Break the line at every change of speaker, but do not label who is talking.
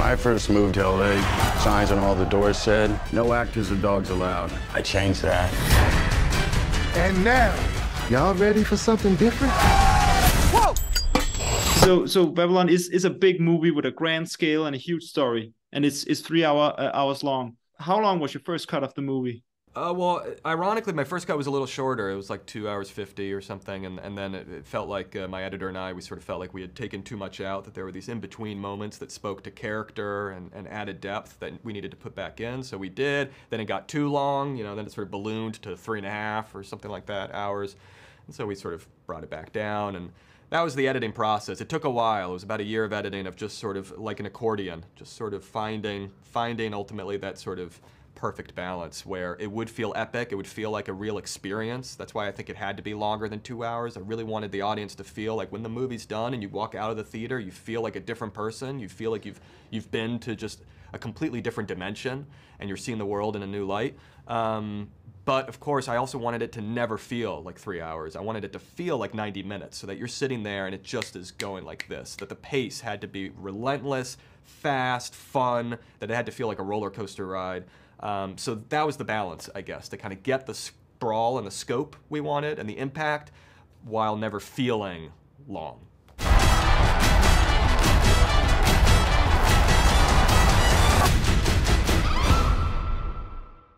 I first moved to LA, signs on all the doors said, no actors or dogs allowed. I changed that.
And now, y'all ready for something different?
Whoa!
So Babylon is a big movie with a grand scale and a huge story, and it's 3 hours long. How long was your first cut of the movie?
Well, ironically, my first cut was a little shorter. It was like 2 hours 50 or something, and then it felt like my editor and I, we sort of felt like we had taken too much out, that there were these in-between moments that spoke to character and added depth that we needed to put back in, so we did. Then it got too long, you know, then it sort of ballooned to 3.5 or something like that hours, and so we sort of brought it back down, and that was the editing process. It took a while. It was about a year of editing of just sort of like an accordion, just sort of finding ultimately that sort of perfect balance where it would feel epic, it would feel like a real experience. That's why I think it had to be longer than 2 hours. I really wanted the audience to feel like when the movie's done and you walk out of the theater, you feel like a different person. You feel like you've been to just a completely different dimension and you're seeing the world in a new light. But of course, I also wanted it to never feel like 3 hours. I wanted it to feel like 90 minutes so that you're sitting there and it just is going like this, that the pace had to be relentless, fast, fun, that it had to feel like a roller coaster ride. So that was the balance, I guess, to kind of get the sprawl and the scope we wanted and the impact while never feeling long.